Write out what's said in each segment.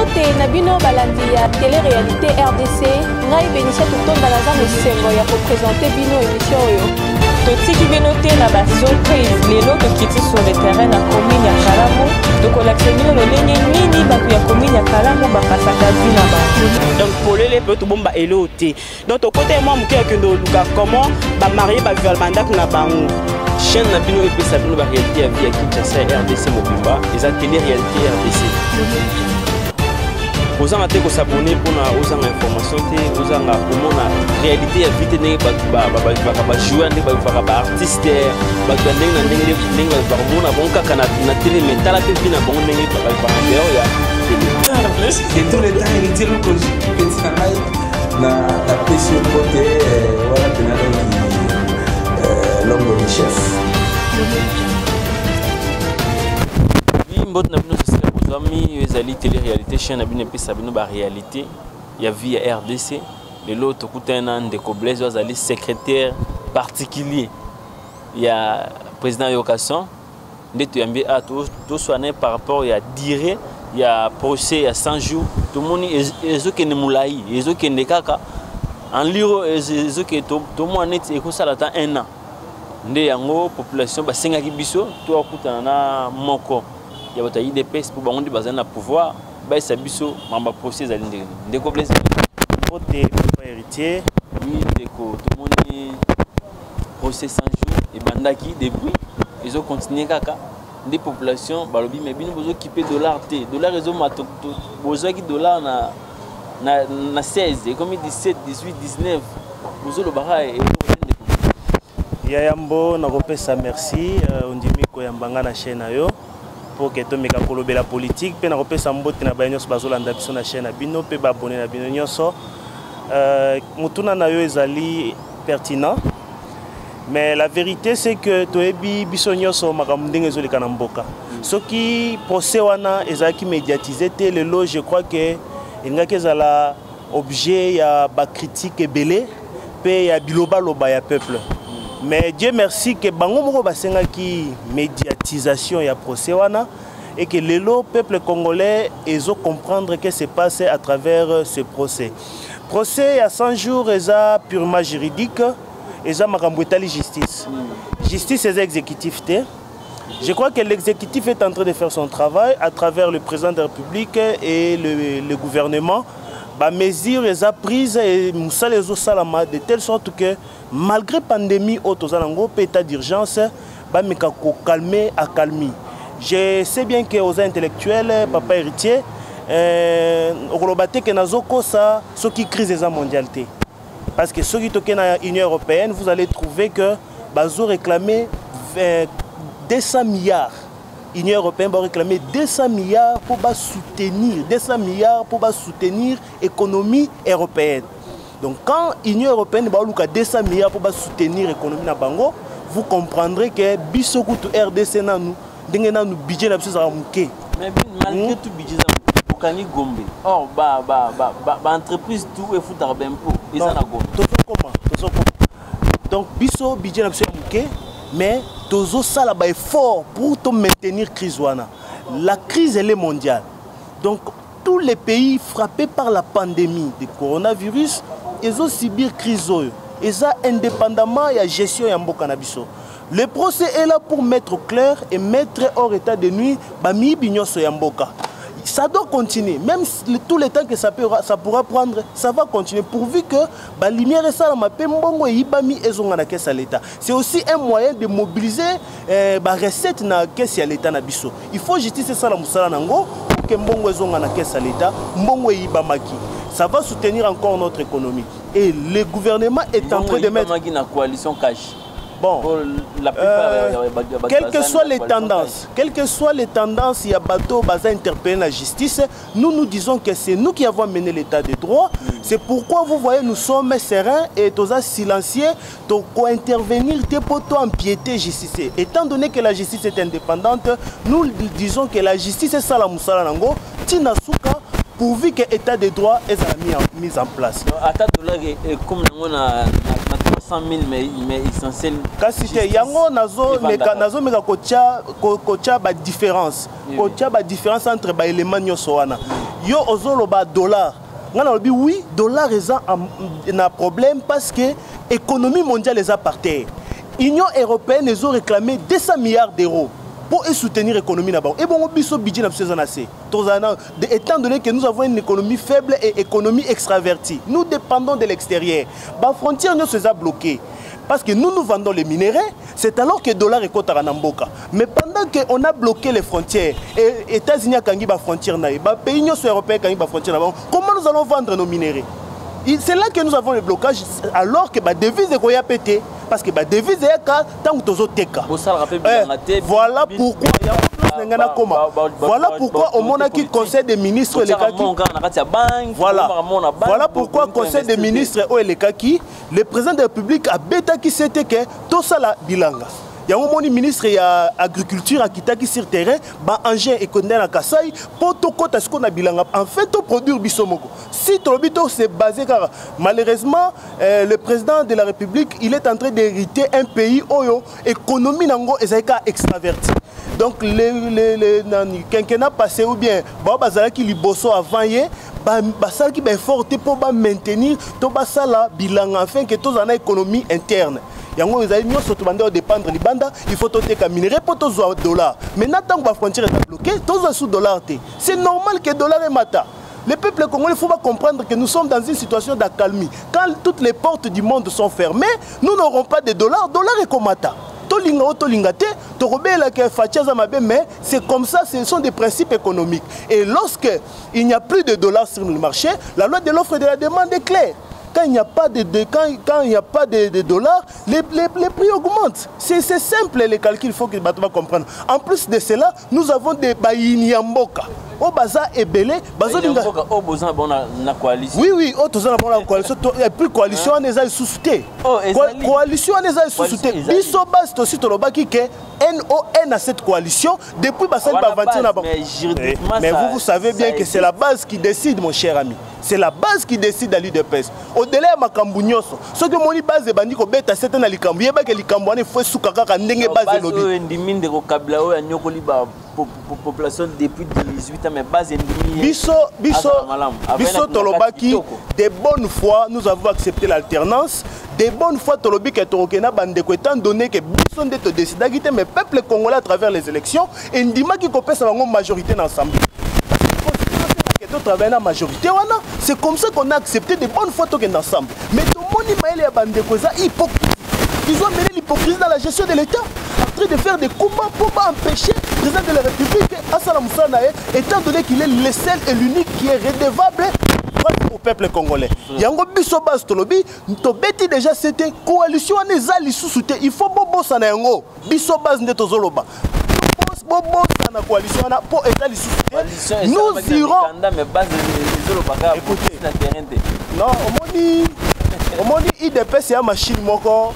Mbote Nabino balandi ya télé-réalité RDC ngai Benicia Tutonda naza mosengo ya représenter bino émission oyo. Totiki bino te na ba surprise lelo tokiti sur le terrain na commune ya Kalamu tokolakisa bino lolenge nini bato ya commune ya Kalamu bakasaka vi na bango. Donc polele pe tobomba elo te. Donc tokote moi moke akendo luka comment ba marié ba vivre mandat na bango. Chaîne na bino epesa bino ba réalité ya vie ya Kinshasa RDC Mobimba eza télé réalité RDC. Ozanga te ko s'abonner pour na ozanga information te ozanga komona réalité ya vie te ndenge bato ba jouer ndenge ba artiste bato ndenge na ndenge ba komona bon kaka na télé mais tala pe bina bon ndenge ba dehors ya c'est tout le temps il dit que petit canal na pression côté voilà tenant l'homme du chef. Oui, mbot na bino sosila bozwami ezali télé-réalité chaîne na bino epesa bino ba réalité ya vie ya RDC. Lelo tokutana ndeko Blaise azali secrétaire particulier ya président Yokason nde toyambi a toswana par rapport ya durée ya procès ya 100 jours tomoni ezokende mulai ezokende kaka en liro ezokende tomona neti ekosala ta 1 an. Nde yango population basengaki biso to akutana na moko ya bata IDPS pour bango ndi bazana na pouvoir baisa biso mamba procès ali ndeko Blaise Mbote papa héritier oui ndeko tomoni procès 100 jours et bandaki depuis ils ont continué kaka des populations balobi mais bino bozo kiper dollar te dollar ezo mato bozo ki dollar na 16 comme 17 18 19 bozo lo bara et Yayambo nakopesa merci ondimi ko yambanga na chaîne ayo pour que tomeka kolobela politique pe nakopesa mbote na banyo bazolanda biso na chaîne bino pe ba abonné na bino nyonso mutuna na yo ezali pertinent mais la vérité c'est que toyebi biso nyonso makambo ndenge ezoleka na mboka soki procès wana ezalaki médiatisé te lelo je crois que engaki ezala objet ya ba critique ebele pe ya biloba loba ya peuple. Mais Dieu merci que bango moko basenga ki médiatisation ya procès wana et que le peuple congolais ezo comprendre que se passe à travers ce procès. Procès à 100 jours eza purement juridique eza makambo etali justice. Justice est exécutif te. Je crois que l'exécutif est en train de faire son travail à travers le président de la République et le gouvernement. Ba mesure eza prise et musala ezo salama de telle sorte que malgré pandémie autozalango état d'urgence ba meka ko calmer accalmie. Je sais bien que aux intellectuels papa héritier okolobate que nazoko ça ce qui crise eza mondialité. Parce que ceux qui toquent na Union européenne vous allez trouver que bazo réclamer 200 milliards. L'Union européenne va réclamer 200 milliards pour soutenir, 200 milliards pour soutenir l'économie européenne. Donc quand l'Union européenne va réclamer 200 milliards pour soutenir l'économie na bango, vous comprendrez que bisoku to RDC na nous, dengue na nous budget na biso za muke. Mais malgré tout budget za okani gombe. Or ba entreprise tout e foutre bempo, ils en a gombe. Donc biso budget na biso muke. Mais tozo sala ba effort pour te maintenir crise wana. La crise elle est mondiale. Donc tous les pays frappés par la pandémie du coronavirus, ils ont subi crise oyo. Et ça indépendamment de la gestion ya mboka na biso. Le procès est là pour mettre au clair et mettre hors état de nuit ba mi binyoso ya mboka. Ça doit continuer, même tout le temps que ça pourra prendre, ça va continuer pourvu que la lumière est ça, c'est aussi un moyen de mobiliser la recette dans la caisse à l'État. Il faut justice ça pour que mbongo ezonga na caisse à l'État, mbongo yibamaki. Ça va soutenir encore notre économie. Et le gouvernement est en train de mettre une coalition cash. Bon, la plupart, quelles que soient les tendances, il y a bateau baza interpeller la justice. Nous disons que c'est nous qui avons mené l'état de droit. C'est pourquoi vous voyez nous sommes sereins et tous silencieux pour intervenir pour empiéter justice. Étant donné que la justice est indépendante, nous disons que la justice est ça la musala nango tina suka pourvu que l'état de droit est mis en place. Attaque de l'art comme on a 300 000 mais essentiel. Quand c'était yango nazo meka kocha ba différence. Kocha ba différence entre ba éléments nyoso wana. yo ozoloba dollar ngana lobi oui dollar eza un problème parce que économie mondiale est par terre. Union européenne ils ont réclamé 200 milliards d'euros pour soutenir l'économie là-bas. Et bon, on budget étant donné que nous avons une économie faible et économie extravertie, nous dépendons de l'extérieur. La frontière nous sont bloquée. Parce que nous vendons les minéraux, c'est alors que le dollar est contre Namboka. Mais pendant qu'on a bloqué les frontières, et les États-Unis ont bloqué les frontières, les pays européens ont bloqué les frontières, comment nous allons vendre nos minéraux? C'est là que nous avons le blocage, alors que la devise est pété. Parce que la devise est tant que voilà pourquoi. Voilà pourquoi au Monaki Conseil des ministres voilà pourquoi Conseil des ministres le président de la République a bêta qui c'était que tout ça la bilanga. Il y a un ministre de l'agriculture qui sur le terrain, engin économique à Kassai, pour tout côté ce qu'on a bilanga. En fait, tout produire bisomoko. Si tout le c'est basé car malheureusement le président de la République il est en train d'hériter un pays où l'économie nango est extravertie. Donc les quinquennat passé ou bien bazala qui liboso avant hier basala qui est fort pour maintenir tout basala bilan afin que tous en a économie interne. Yango ils ont surtout dépendre libanda il faut toter minerai pour tous $. Maintenant tant que la frontière est bloquée tous sous $. C'est normal que dollar est mata. Le peuple congolais, il faut comprendre que nous sommes dans une situation d'accalmie. Quand toutes les portes du monde sont fermées, nous n'aurons pas de dollars. Dollar est comme mata. Mais c'est comme ça, ce sont des principes économiques. Et lorsqu'il n'y a plus de dollars sur le marché, la loi de l'offre et de la demande est claire. Quand il n'y a pas de dollars, les prix augmentent. C'est simple les calculs, il faut que les bateaux comprennent. En plus de cela, nous avons des Baïniamboka. Au Baza et Belé, oui, oui, la coalition. Et puis coalition on est sous-souté. Coalition on est sous-souté. Biso base aussi Tolobaki que NON à cette coalition depuis Bassan Bavanti. Mais vous savez bien que c'est la base qui décide, mon cher ami. C'est la base qui décide à l'UDPS. Au-delà de Makambunyoso, ce que mon base de Bandiko Beta, c'est un Alikambu. Il y a que Likambouane faut soukaka ndenge base de lobby. Population depuis 18 ans mais base biso Tolobaki de bonne foi nous avons accepté l'alternance de bonne foi Tolobi que Torokena bandeko étant donné que biso ndeto décida quitter mais peuple congolais à travers les élections et ndima qui copesse la majorité dans l'Assemblée. Travailler la majorité, c'est comme ça qu'on a accepté de bonne foi ensemble. Mais tout le monde est bandeko hypocrite. Ils ont mené l'hypocrisie dans la gestion de l'État, en train de faire des combats pour empêcher le président de la République, Assala Moussa Naé, étant donné qu'il est le seul et l'unique qui est redevable au peuple congolais. Yango biso base tolobi, to beti déjà c'était coalition anezali sous-souté. Il faut bobo sana yango. Biso base ndeto zoloba. Bobo sana coalition ana pour état sous-souté. Nous irons. Écoutez. Non, au moins IDP c'est une machine moko.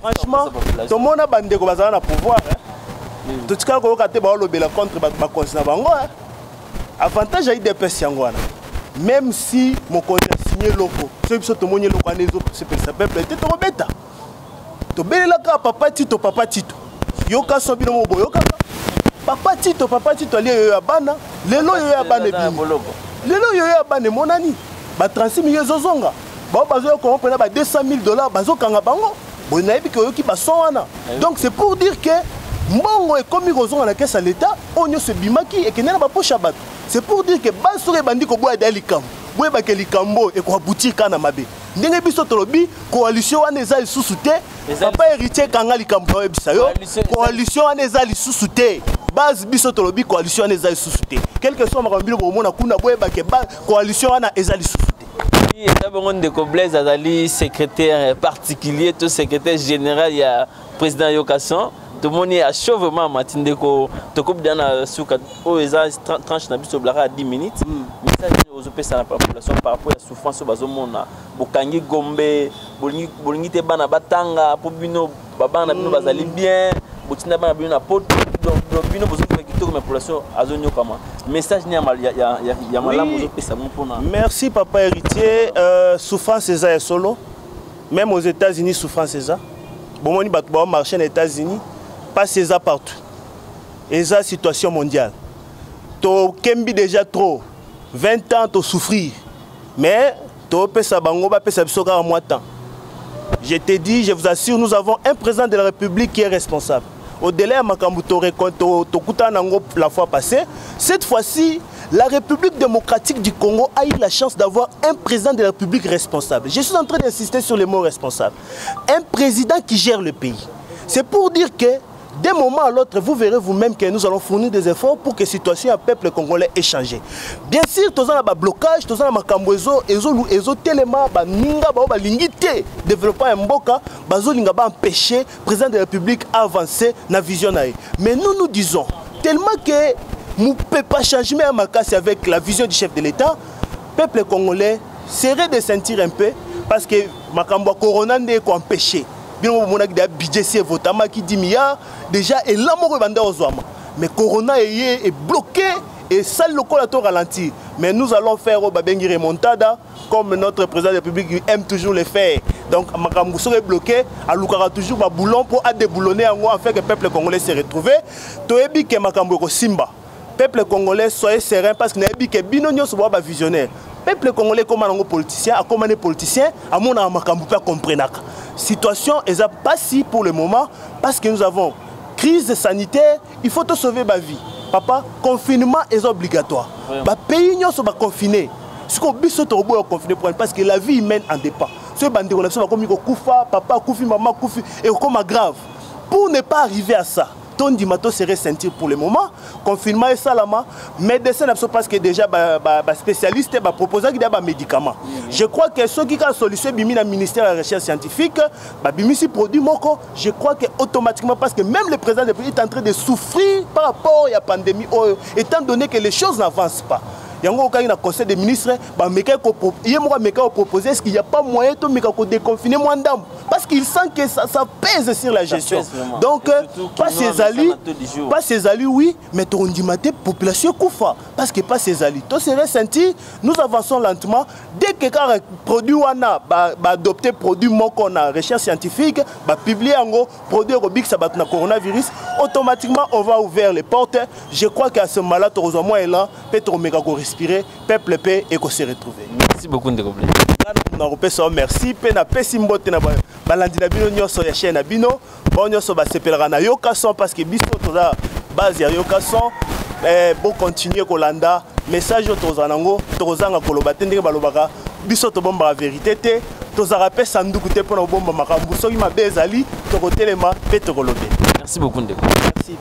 Franchement, tout le monde a bandé comme ça na pouvoir. Tout ce qu'on a fait contre ma conscience bango. Avantage à IDPS yangoana. Même si mon conseil a signé loco, ceux qui sont au monde loco anezo c'est peuple était trop bêta. To belela ka papa Tito. Yoka sobino mo boyoka. Papa Tito ali yo bana, lelo yo ya bana bino. Lelo yo ya bana monani. Ba 36 millions zozonga. Ba bazo ko prendre ba $200,000 bazo kanga bango. Donc c'est pour dire que Mbongo est comme Roson à la caisse à l'État, on se bimaki et qu'il n'y a pas poche à battre. C'est pour dire que Bassore Bandi ko bois d'alikam, bois bakelikambo et quoi boutique à Namabe. N'engue biso tolobi, coalition aneza sous-souté, papa héritier kanga likambo ebisayo, coalition aneza sous-souté. Base biso tolobi coalition aneza sous-souté. Quel que soit marambilo pour mona kuna bois bake coalition ana ezali sous-souté. Il y a un Blaise Azali, secrétaire particulier, tout secrétaire général, il y a président Yokason. Tout le monde est à chauvement, Martin Deko, tu coupes dans la souka, où ils ont tranché à 10 minutes. Mais ça, aux OPS à la population par rapport à la souffrance au Bazomona. Bokangi Gombe, Bolingi Tebana Batanga, Pobino, Babana Bino Bazali bien, Botina Bana Poto, Bino Bozo la population à zone comme message n'y a mal merci papa héritier souffrance c'est ça solo même aux États-Unis souffrance c'est ça bon on y bat marché aux États-Unis pas c'est ça partout et ça situation mondiale to kembi déjà trop 20 ans to souffrir mais to pesa bango ba pesa biso ka moi temps. Je te dis, je vous assure, nous avons un président de la République qui est responsable. Au-delà de Makambu Tokuta Nango la fois passée, cette fois-ci, la République démocratique du Congo a eu la chance d'avoir un président de la République responsable. Je suis en train d'insister sur le mot responsable. Un président qui gère le pays. C'est pour dire que d'un moment à l'autre, vous verrez vous-même que nous allons fournir des efforts pour que la situation du peuple congolais ait changé. Bien sûr, tous un blocage, tous un makambwezo, ezo tellement ninga ba lingité développer un mboka, bazo linga ba empêcher président de la République à avancer na vision naïe. Mais nous disons tellement que nous ne pouvons pas changer mais avec la vision du chef de l'État, le peuple congolais serait de sentir un peu parce que makambo corona n'est qu'empêché. Bien on a des budgets qui 10 milliards déjà et là mais corona est bloqué et ça le colato ralenti mais nous allons faire au babengi remontada comme notre président de la République aime toujours le faire donc makambo serait bloqué à lukara toujours ba boulon pour déboulonner afin que le peuple congolais se retrouve toyebi que makambo ko simba peuple congolais soyez serein parce que nayebi que bino nyonso ba visionnaire peuple congolais comme un politicien à comme un politicien à mon makambo pas comprendre situation est pas si pour le moment parce que nous avons crise sanitaire, il faut te sauver ma vie. Papa, confinement est obligatoire. Le pays n'est pas confiné. Ce qu'on dit, c'est confiné parce que la vie humaine en dépend. Ce bande relation comme Koufa, papa, Koufi, maman, Koufi et comme grave. Pour ne pas arriver à ça, ton dimato serait sentir pour le moment. Confinement et salama, médecin parce que déjà spécialiste va proposer des médicaments. Je crois que ceux qui ont solution bimi dans le ministère de la recherche scientifique, bimi si produit moko, je crois que automatiquement parce que même le président de pays est en train de souffrir par rapport à la pandémie, étant donné que les choses n'avancent pas. Il y a un conseil des ministres, il y a proposé est-ce qu'il n'y a pas moyen de déconfiner moins d'âmes parce qu'il sent que ça pèse sur la gestion. Donc, pas ses alliés, oui, mais on dit que la population koufa parce que pas ses alliés. Tout serait senti, nous avançons lentement. Dès que le produit wana adopté produit qu'on a recherche scientifique, publier un produit Robix sabat na coronavirus, automatiquement on va ouvrir les portes. Je crois qu'à ce moment-là, tu as moins là, peut-être respirer, peuple paix et qu'on se retrouve. Merci beaucoup de compléter. Merci. Pena pesimbote na balandi na bino nyoso ya chaîne na bino. Bon nyoso ba sepelera na yokason parce que biso toza base ya yokason. Bon continuer kolanda message toza nango tozanga koloba tendeke balobaka biso to bomba vérité te tozara pe sanduku te pona bomba makambu soki mabe ezali tokotelema pe tokolobe. Merci beaucoup de Merci.